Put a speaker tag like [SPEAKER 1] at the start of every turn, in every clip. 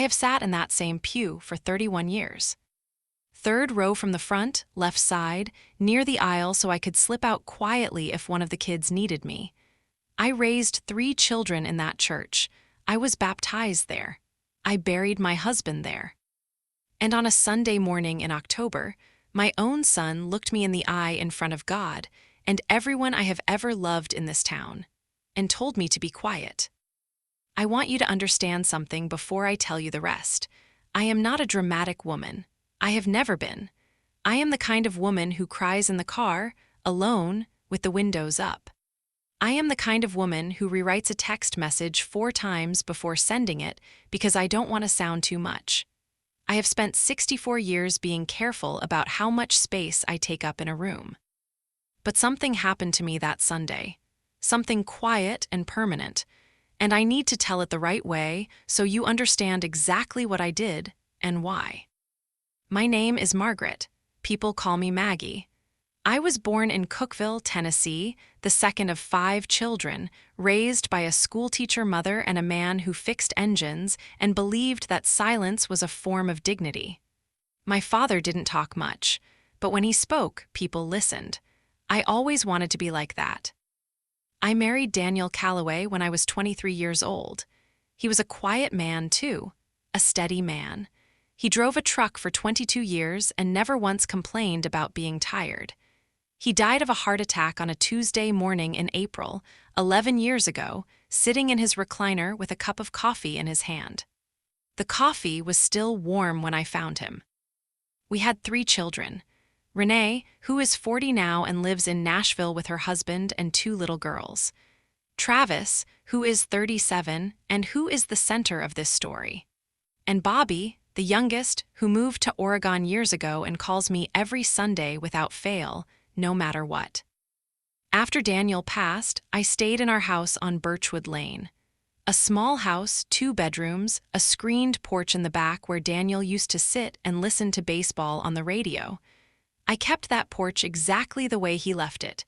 [SPEAKER 1] have sat in that same pew for 31 years. Third row from the front, left side, near the aisle so I could slip out quietly if one of the kids needed me. I raised 3 children in that church. I was baptized there. I buried my husband there. And on a Sunday morning in October, my own son looked me in the eye in front of God and everyone I have ever loved in this town, and told me to be quiet. I want you to understand something before I tell you the rest. I am not a dramatic woman. I have never been. I am the kind of woman who cries in the car, alone, with the windows up. I am the kind of woman who rewrites a text message 4 times before sending it because I don't want to sound too much. I have spent 64 years being careful about how much space I take up in a room. But something happened to me that Sunday. Something quiet and permanent. And I need to tell it the right way so you understand exactly what I did and why. My name is Margaret. People call me Maggie. I was born in Cookeville, Tennessee, the second of 5 children, raised by a schoolteacher mother and a man who fixed engines and believed that silence was a form of dignity. My father didn't talk much, but when he spoke, people listened. I always wanted to be like that. I married Daniel Calloway when I was 23 years old. He was a quiet man, too, a steady man. He drove a truck for 22 years and never once complained about being tired. He died of a heart attack on a Tuesday morning in April, 11 years ago, sitting in his recliner with a cup of coffee in his hand. The coffee was still warm when I found him. We had 3 children. Renee, who is 40 now and lives in Nashville with her husband and 2 little girls. Travis, who is 37 and who is the center of this story. And Bobby, the youngest, who moved to Oregon years ago and calls me every Sunday without fail, no matter what. After Daniel passed, I stayed in our house on Birchwood Lane. A small house, 2 bedrooms, a screened porch in the back where Daniel used to sit and listen to baseball on the radio. I kept that porch exactly the way he left it.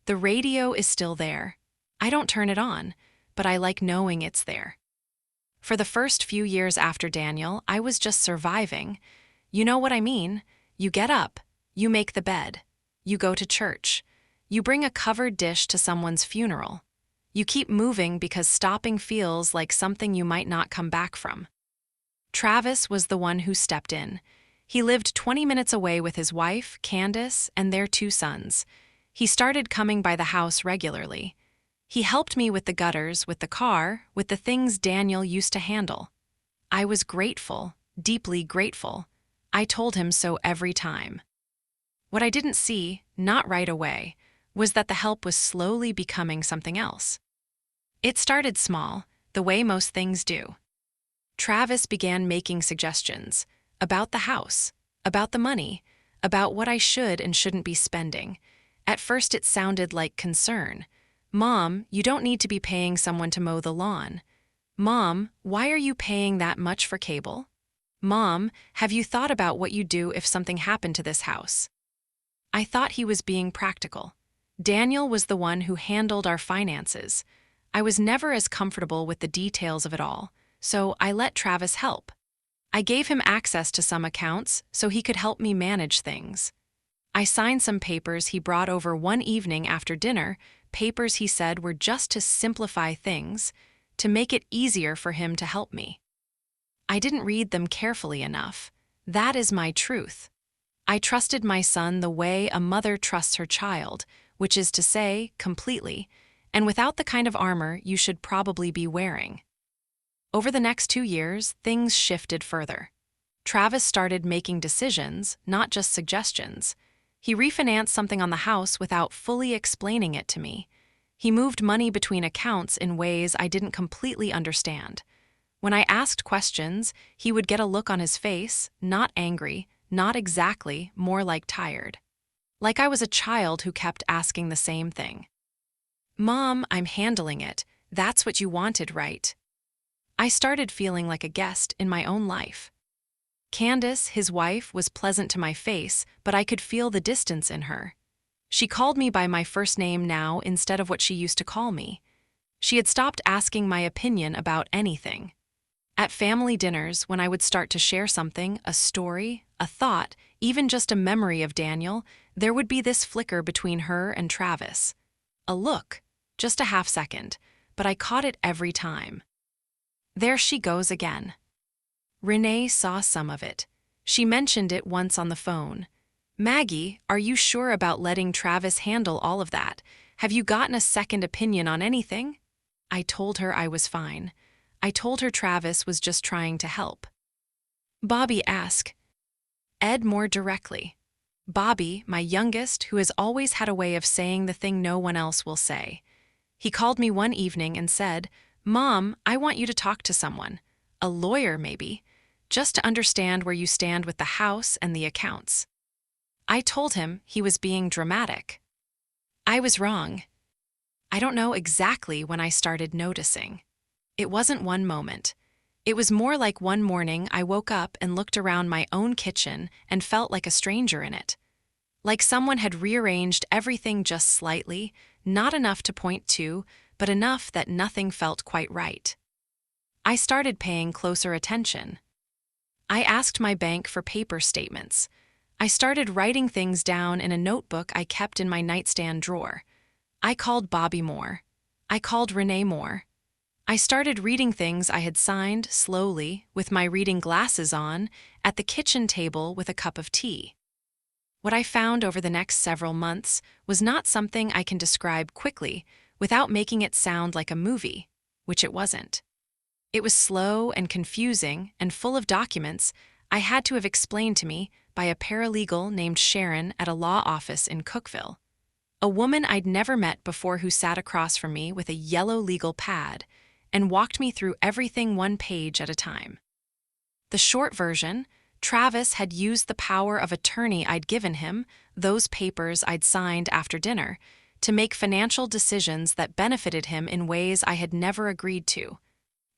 [SPEAKER 1] The radio is still there. I don't turn it on, but I like knowing it's there. For the first few years after Daniel, I was just surviving. You know what I mean? You get up, you make the bed, you go to church, you bring a covered dish to someone's funeral. You keep moving because stopping feels like something you might not come back from. Travis was the one who stepped in. He lived 20 minutes away with his wife, Candace, and their 2 sons. He started coming by the house regularly. He helped me with the gutters, with the car, with the things Daniel used to handle. I was grateful, deeply grateful. I told him so every time. What I didn't see, not right away, was that the help was slowly becoming something else. It started small, the way most things do. Travis began making suggestions. About the house, about the money, about what I should and shouldn't be spending. At first it sounded like concern. Mom, you don't need to be paying someone to mow the lawn. Mom, why are you paying that much for cable? Mom, have you thought about what you'd do if something happened to this house? I thought he was being practical. Daniel was the one who handled our finances. I was never as comfortable with the details of it all, so I let Travis help. I gave him access to some accounts so he could help me manage things. I signed some papers he brought over one evening after dinner, papers he said were just to simplify things, to make it easier for him to help me. I didn't read them carefully enough. That is my truth. I trusted my son the way a mother trusts her child, which is to say, completely, and without the kind of armor you should probably be wearing. Over the next 2 years, things shifted further. Travis started making decisions, not just suggestions. He refinanced something on the house without fully explaining it to me. He moved money between accounts in ways I didn't completely understand. When I asked questions, he would get a look on his face, not angry, not exactly, more like tired. Like I was a child who kept asking the same thing. Mom, I'm handling it. That's what you wanted, right? I started feeling like a guest in my own life. Candace, his wife, was pleasant to my face, but I could feel the distance in her. She called me by my first name now instead of what she used to call me. She had stopped asking my opinion about anything. At family dinners, when I would start to share something, a story, a thought, even just a memory of Daniel, there would be this flicker between her and Travis. A look, just a half second, but I caught it every time. There she goes again. Renee saw some of it. She mentioned it once on the phone. Maggie, are you sure about letting Travis handle all of that? Have you gotten a second opinion on anything? I told her I was fine. I told her Travis was just trying to help. Bobby asked Ed more directly. Bobby, my youngest, who has always had a way of saying the thing no one else will say. He called me one evening and said, "Mom, I want you to talk to someone. A lawyer, maybe, just to understand where you stand with the house and the accounts." I told him he was being dramatic. I was wrong. I don't know exactly when I started noticing. It wasn't one moment. It was more like one morning I woke up and looked around my own kitchen and felt like a stranger in it. Like someone had rearranged everything just slightly, not enough to point to, but enough that nothing felt quite right. I started paying closer attention. I asked my bank for paper statements. I started writing things down in a notebook I kept in my nightstand drawer. I called Bobby more. I called Renee more. I started reading things I had signed slowly, with my reading glasses on, at the kitchen table with a cup of tea. What I found over the next several months was not something I can describe quickly without making it sound like a movie, which it wasn't. It was slow and confusing and full of documents I had to have explained to me by a paralegal named Sharon at a law office in Cookville. A woman I'd never met before who sat across from me with a yellow legal pad and walked me through everything one page at a time. The short version, Travis had used the power of attorney I'd given him, those papers I'd signed after dinner, to make financial decisions that benefited him in ways I had never agreed to.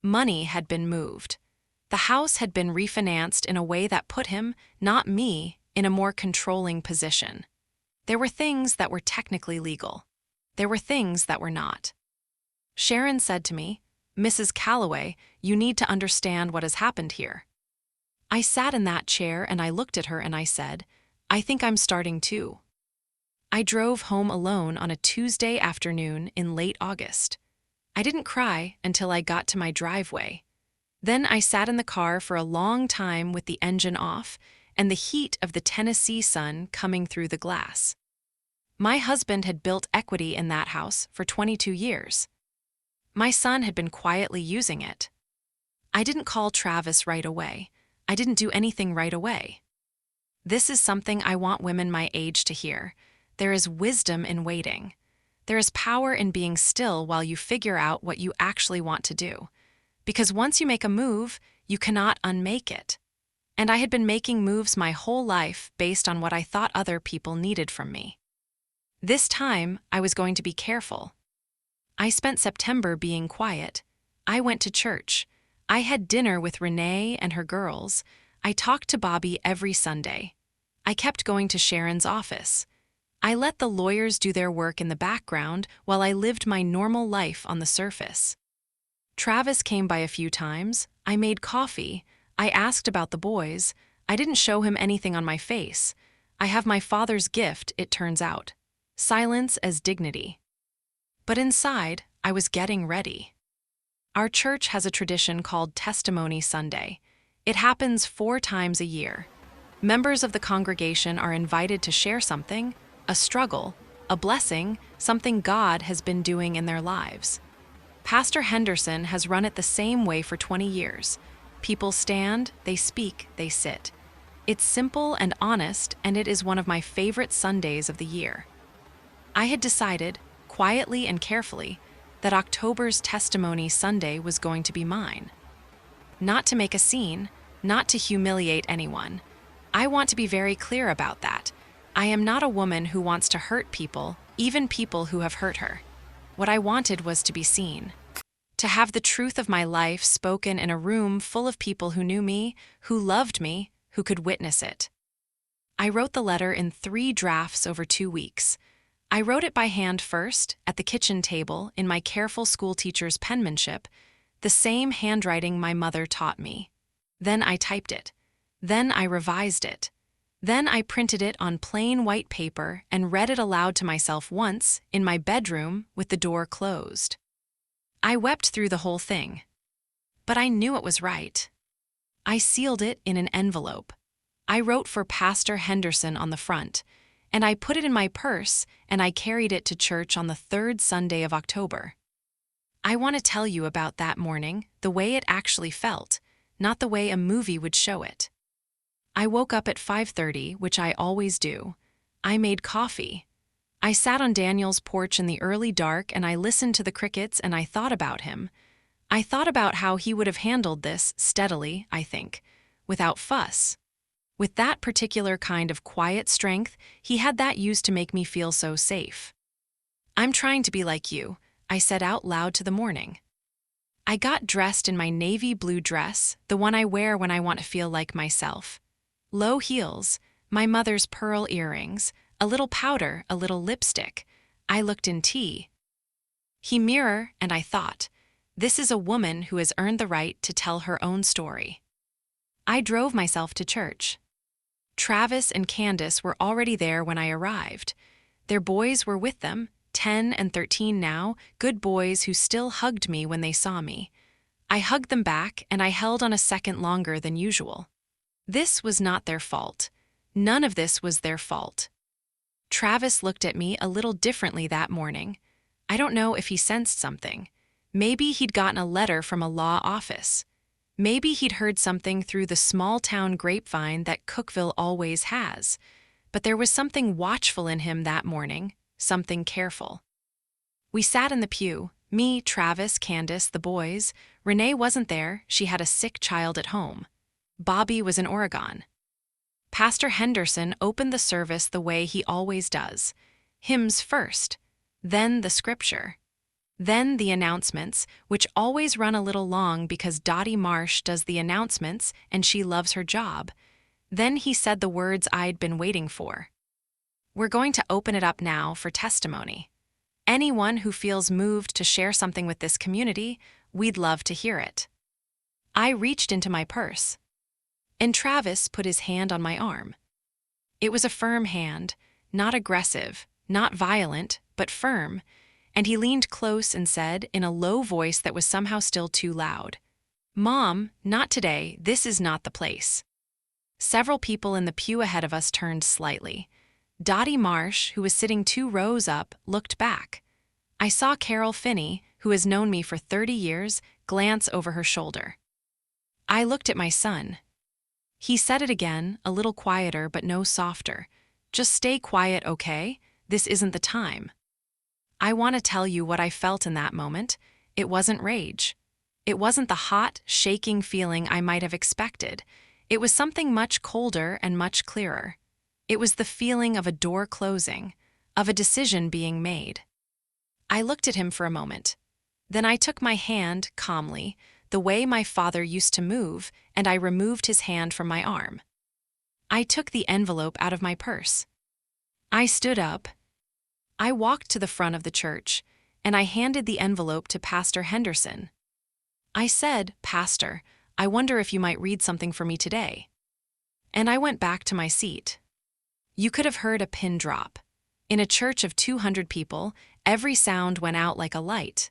[SPEAKER 1] Money had been moved. The house had been refinanced in a way that put him, not me, in a more controlling position. There were things that were technically legal. There were things that were not. Sharon said to me, "Mrs. Calloway, you need to understand what has happened here." I sat in that chair and I looked at her and I said, "I think I'm starting too." I drove home alone on a Tuesday afternoon in late August. I didn't cry until I got to my driveway. Then I sat in the car for a long time with the engine off and the heat of the Tennessee sun coming through the glass. My husband had built equity in that house for 22 years. My son had been quietly using it. I didn't call Travis right away. I didn't do anything right away. This is something I want women my age to hear. There is wisdom in waiting. There is power in being still while you figure out what you actually want to do. Because once you make a move, you cannot unmake it. And I had been making moves my whole life based on what I thought other people needed from me. This time, I was going to be careful. I spent September being quiet. I went to church. I had dinner with Renee and her girls. I talked to Bobby every Sunday. I kept going to Sharon's office. I let the lawyers do their work in the background while I lived my normal life on the surface. Travis came by a few times. I made coffee. I asked about the boys. I didn't show him anything on my face. I have my father's gift, it turns out. Silence as dignity. But inside, I was getting ready. Our church has a tradition called Testimony Sunday. It happens 4 times a year. Members of the congregation are invited to share something, a struggle, a blessing, something God has been doing in their lives. Pastor Henderson has run it the same way for 20 years. People stand, they speak, they sit. It's simple and honest, and it is one of my favorite Sundays of the year. I had decided, quietly and carefully, that October's Testimony Sunday was going to be mine. Not to make a scene, not to humiliate anyone. I want to be very clear about that. I am not a woman who wants to hurt people, even people who have hurt her. What I wanted was to be seen. To have the truth of my life spoken in a room full of people who knew me, who loved me, who could witness it. I wrote the letter in 3 drafts over 2 weeks. I wrote it by hand first, at the kitchen table, in my careful schoolteacher's penmanship. the same handwriting my mother taught me. Then I typed it. Then I revised it. Then I printed it on plain white paper and read it aloud to myself once, in my bedroom, with the door closed. I wept through the whole thing. But I knew it was right. I sealed it in an envelope. I wrote for Pastor Henderson on the front, and I put it in my purse and I carried it to church on the third Sunday of October. I want to tell you about that morning, the way it actually felt, not the way a movie would show it. I woke up at 5:30, which I always do. I made coffee. I sat on Daniel's porch in the early dark and I listened to the crickets and I thought about him. I thought about how he would have handled this steadily, I think, without fuss. With that particular kind of quiet strength, he had that used to make me feel so safe. I'm trying to be like you, I said out loud to the morning. I got dressed in my navy blue dress, the one I wear when I want to feel like myself. Low heels, my mother's pearl earrings, a little powder, a little lipstick. I looked in tea. He mirror, and I thought, this is a woman who has earned the right to tell her own story. I drove myself to church. Travis and Candace were already there when I arrived. Their boys were with them, 10 and 13 now, good boys who still hugged me when they saw me. I hugged them back and I held on a second longer than usual. This was not their fault. None of this was their fault. Travis looked at me a little differently that morning. I don't know if he sensed something. Maybe he'd gotten a letter from a law office. Maybe he'd heard something through the small-town grapevine that Cookville always has. But there was something watchful in him that morning, something careful. We sat in the pew, me, Travis, Candace, the boys. Renee wasn't there, she had a sick child at home. Bobby was in Oregon. Pastor Henderson opened the service the way he always does. Hymns first, then the scripture. Then the announcements, which always run a little long because Dottie Marsh does the announcements and she loves her job. Then he said the words I'd been waiting for. We're going to open it up now for testimony. Anyone who feels moved to share something with this community, we'd love to hear it. I reached into my purse, and Travis put his hand on my arm. It was a firm hand, not aggressive, not violent, but firm, and he leaned close and said, in a low voice that was somehow still too loud, "Mom, not today, this is not the place." Several people in the pew ahead of us turned slightly. Dottie Marsh, who was sitting 2 rows up, looked back. I saw Carol Finney, who has known me for 30 years, glance over her shoulder. I looked at my son. He said it again, a little quieter but no softer. "Just stay quiet, okay? This isn't the time." I want to tell you what I felt in that moment. It wasn't rage. It wasn't the hot, shaking feeling I might have expected. It was something much colder and much clearer. It was the feeling of a door closing, of a decision being made. I looked at him for a moment. Then I took my hand, calmly, the way my father used to move, and I removed his hand from my arm. I took the envelope out of my purse. I stood up. I walked to the front of the church, and I handed the envelope to Pastor Henderson. I said, "Pastor, I wonder if you might read something for me today." And I went back to my seat. You could have heard a pin drop. In a church of 200 people, every sound went out like a light.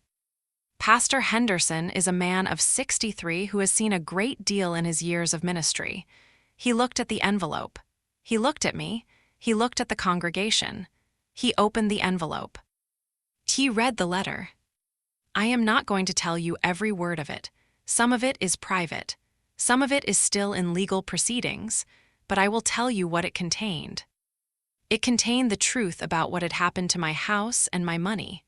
[SPEAKER 1] Pastor Henderson is a man of 63 who has seen a great deal in his years of ministry. He looked at the envelope. He looked at me. He looked at the congregation. He opened the envelope. He read the letter. I am not going to tell you every word of it. Some of it is private. Some of it is still in legal proceedings, but I will tell you what it contained. It contained the truth about what had happened to my house and my money.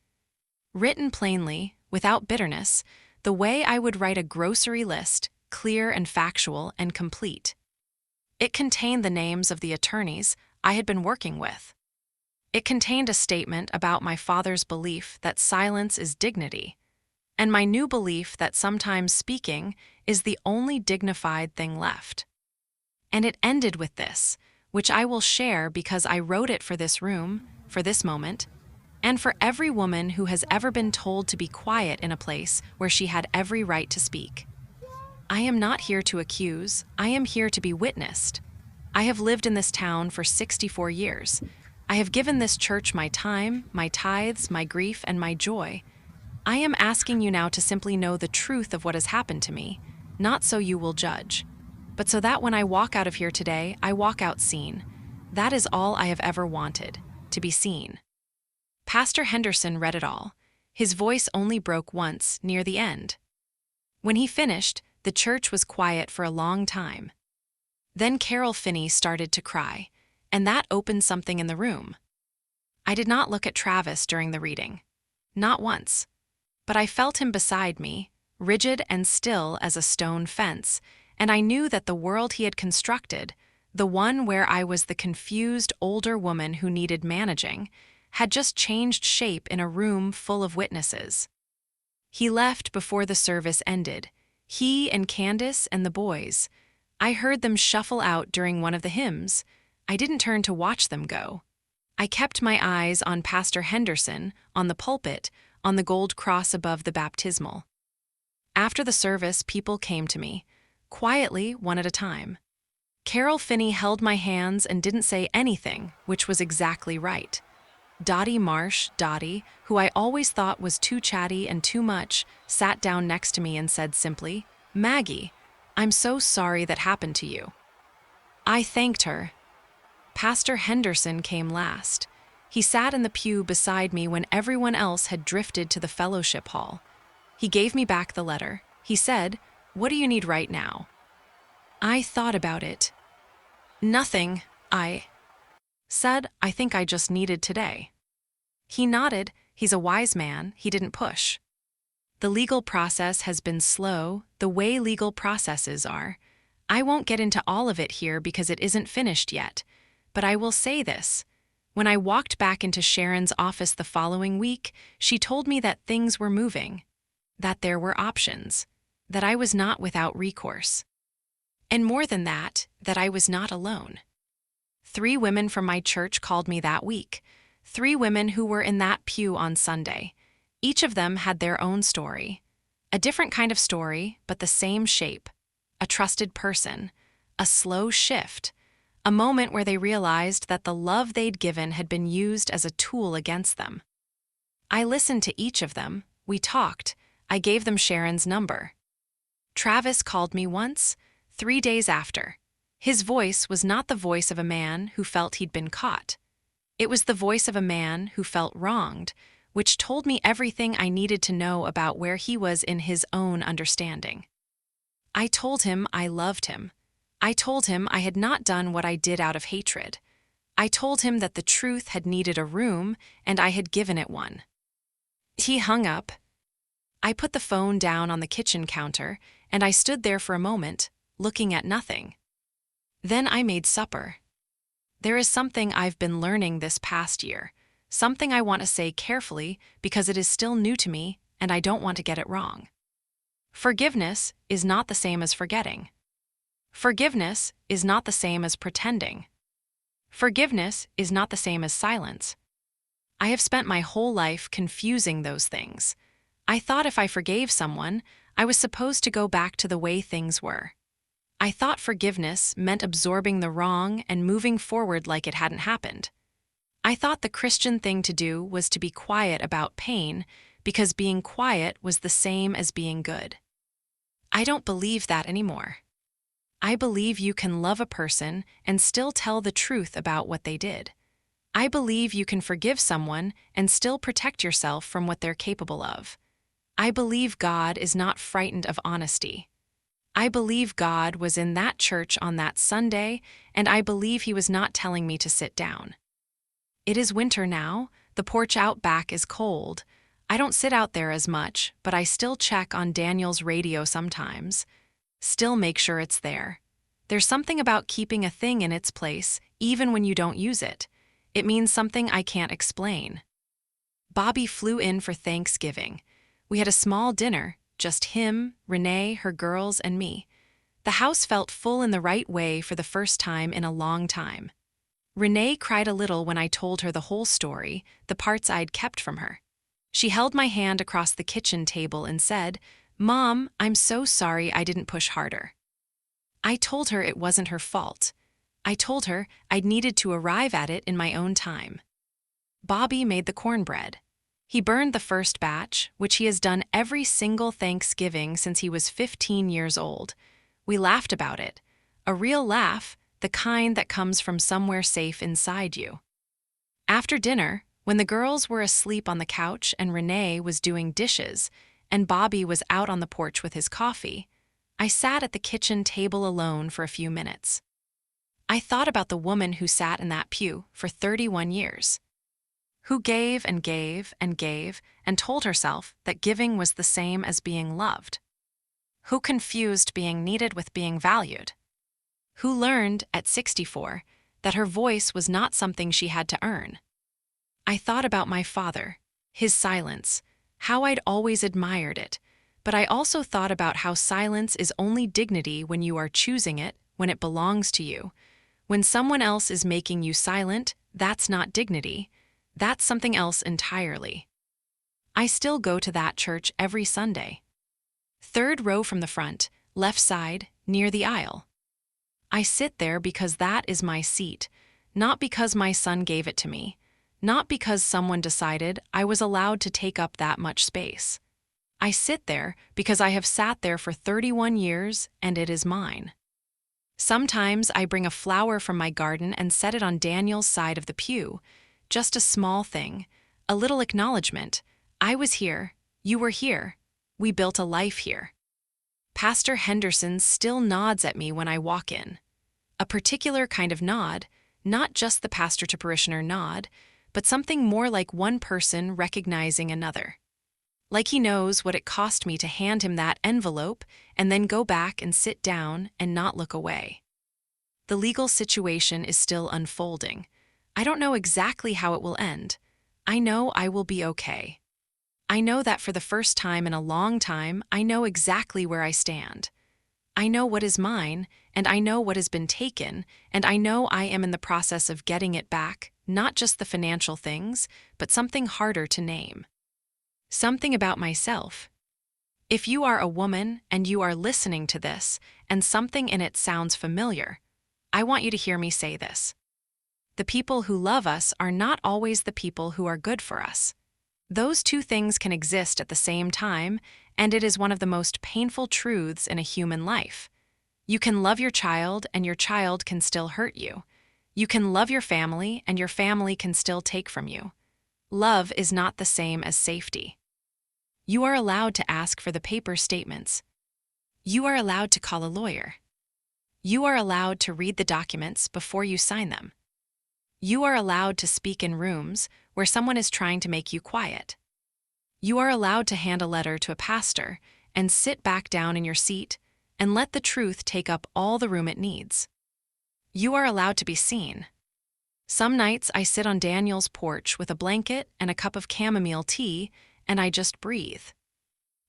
[SPEAKER 1] Written plainly, without bitterness, the way I would write a grocery list, clear and factual and complete. It contained the names of the attorneys I had been working with. It contained a statement about my father's belief that silence is dignity, and my new belief that sometimes speaking is the only dignified thing left. And it ended with this, which I will share because I wrote it for this room, for this moment, and for every woman who has ever been told to be quiet in a place where she had every right to speak. I am not here to accuse, I am here to be witnessed. I have lived in this town for 64 years. I have given this church my time, my tithes, my grief, and my joy. I am asking you now to simply know the truth of what has happened to me, not so you will judge, but so that when I walk out of here today, I walk out seen. That is all I have ever wanted, to be seen. Pastor Henderson read it all. His voice only broke once, near the end. When he finished, the church was quiet for a long time. Then Carol Finney started to cry, and that opened something in the room. I did not look at Travis during the reading. Not once. But I felt him beside me, rigid and still as a stone fence, and I knew that the world he had constructed, the one where I was the confused older woman who needed managing, had just changed shape in a room full of witnesses. He left before the service ended. He and Candace and the boys. I heard them shuffle out during one of the hymns. I didn't turn to watch them go. I kept my eyes on Pastor Henderson, on the pulpit, on the gold cross above the baptismal. After the service, people came to me, quietly, one at a time. Carol Finney held my hands and didn't say anything, which was exactly right. Dottie Marsh, Dottie, who I always thought was too chatty and too much, sat down next to me and said simply, "Maggie, I'm so sorry that happened to you." I thanked her. Pastor Henderson came last. He sat in the pew beside me when everyone else had drifted to the fellowship hall. He gave me back the letter. He said, "What do you need right now?" I thought about it. "Nothing," I said. "I think I just needed today." He nodded. He's a wise man. He didn't push. The legal process has been slow, the way legal processes are. I won't get into all of it here because it isn't finished yet, but I will say this. When I walked back into Sharon's office the following week, she told me that things were moving, that there were options, that I was not without recourse. And more than that I was not alone. 3 women from my church called me that week. 3 women who were in that pew on Sunday. Each of them had their own story. A different kind of story, but the same shape. A trusted person. A slow shift. A moment where they realized that the love they'd given had been used as a tool against them. I listened to each of them. We talked. I gave them Sharon's number. Travis called me once, 3 days after. His voice was not the voice of a man who felt he'd been caught. It was the voice of a man who felt wronged, which told me everything I needed to know about where he was in his own understanding. I told him I loved him. I told him I had not done what I did out of hatred. I told him that the truth had needed a room, and I had given it one. He hung up. I put the phone down on the kitchen counter, and I stood there for a moment, looking at nothing. Then I made supper. There is something I've been learning this past year, something I want to say carefully because it is still new to me and I don't want to get it wrong. Forgiveness is not the same as forgetting. Forgiveness is not the same as pretending. Forgiveness is not the same as silence. I have spent my whole life confusing those things. I thought if I forgave someone, I was supposed to go back to the way things were. I thought forgiveness meant absorbing the wrong and moving forward like it hadn't happened. I thought the Christian thing to do was to be quiet about pain because being quiet was the same as being good. I don't believe that anymore. I believe you can love a person and still tell the truth about what they did. I believe you can forgive someone and still protect yourself from what they're capable of. I believe God is not frightened of honesty. I believe God was in that church on that Sunday, and I believe he was not telling me to sit down. It is winter now. The porch out back is cold. I don't sit out there as much, but I still check on Daniel's radio sometimes. Still make sure it's there. There's something about keeping a thing in its place, even when you don't use it. It means something I can't explain. Bobby flew in for Thanksgiving. We had a small dinner, just him, Renee, her girls, and me. The house felt full in the right way for the first time in a long time. Renee cried a little when I told her the whole story, the parts I'd kept from her. She held my hand across the kitchen table and said, "Mom, I'm so sorry I didn't push harder." I told her it wasn't her fault. I told her I'd needed to arrive at it in my own time. Bobby made the cornbread. He burned the first batch, which he has done every single Thanksgiving since he was 15 years old. We laughed about it. A real laugh, the kind that comes from somewhere safe inside you. After dinner, when the girls were asleep on the couch and Renee was doing dishes, and Bobby was out on the porch with his coffee, I sat at the kitchen table alone for a few minutes. I thought about the woman who sat in that pew for 31 years. Who gave and gave and gave and told herself that giving was the same as being loved. Who confused being needed with being valued. Who learned, at 64, that her voice was not something she had to earn. I thought about my father, his silence, how I'd always admired it, but I also thought about how silence is only dignity when you are choosing it, when it belongs to you. When someone else is making you silent, that's not dignity. That's something else entirely. I still go to that church every Sunday. Third row from the front, left side, near the aisle. I sit there because that is my seat, not because my son gave it to me, not because someone decided I was allowed to take up that much space. I sit there because I have sat there for 31 years and it is mine. Sometimes I bring a flower from my garden and set it on Daniel's side of the pew. Just a small thing, a little acknowledgement. I was here, you were here, we built a life here. Pastor Henderson still nods at me when I walk in. A particular kind of nod, not just the pastor-to-parishioner nod, but something more like one person recognizing another. Like he knows what it cost me to hand him that envelope and then go back and sit down and not look away. The legal situation is still unfolding. I don't know exactly how it will end. I know I will be okay. I know that for the first time in a long time, I know exactly where I stand. I know what is mine, and I know what has been taken, and I know I am in the process of getting it back, not just the financial things, but something harder to name. Something about myself. If you are a woman and you are listening to this, and something in it sounds familiar, I want you to hear me say this. The people who love us are not always the people who are good for us. Those two things can exist at the same time, and it is one of the most painful truths in a human life. You can love your child, and your child can still hurt you. You can love your family, and your family can still take from you. Love is not the same as safety. You are allowed to ask for the paper statements. You are allowed to call a lawyer. You are allowed to read the documents before you sign them. You are allowed to speak in rooms where someone is trying to make you quiet. You are allowed to hand a letter to a pastor and sit back down in your seat and let the truth take up all the room it needs. You are allowed to be seen. Some nights I sit on Daniel's porch with a blanket and a cup of chamomile tea, and I just breathe.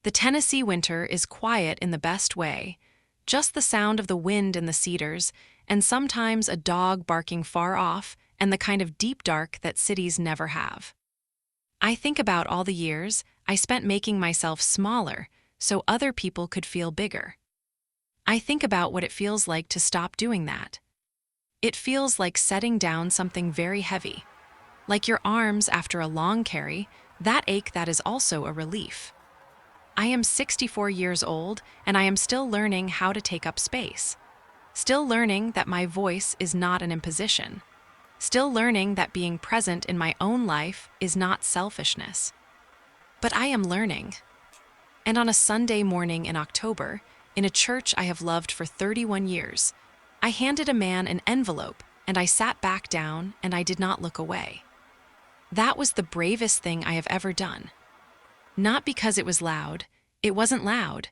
[SPEAKER 1] The Tennessee winter is quiet in the best way, just the sound of the wind in the cedars, and sometimes a dog barking far off, and the kind of deep dark that cities never have. I think about all the years I spent making myself smaller so other people could feel bigger. I think about what it feels like to stop doing that. It feels like setting down something very heavy. Like your arms after a long carry, that ache that is also a relief. I am 64 years old, and I am still learning how to take up space. Still learning that my voice is not an imposition. Still learning that being present in my own life is not selfishness. But I am learning. And on a Sunday morning in October, in a church I have loved for 31 years, I handed a man an envelope and I sat back down and I did not look away. That was the bravest thing I have ever done. Not because it was loud. It wasn't loud.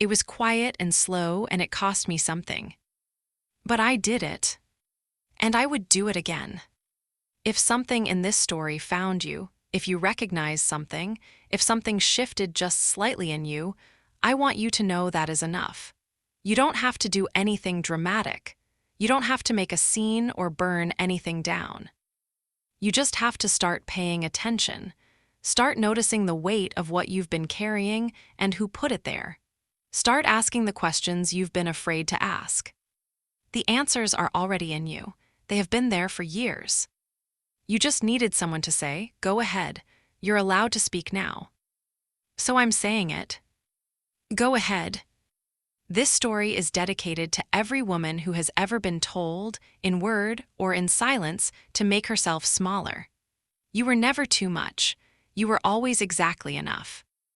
[SPEAKER 1] It was quiet and slow, and it cost me something. But I did it. And I would do it again. If something in this story found you, if you recognize something, if something shifted just slightly in you, I want you to know that is enough. You don't have to do anything dramatic. You don't have to make a scene or burn anything down. You just have to start paying attention. Start noticing the weight of what you've been carrying and who put it there. Start asking the questions you've been afraid to ask. The answers are already in you. They have been there for years. You just needed someone to say, "Go ahead. You're allowed to speak now." So I'm saying it. Go ahead. This story is dedicated to every woman who has ever been told, in word or in silence, to make herself smaller. You were never too much. You were always exactly enough.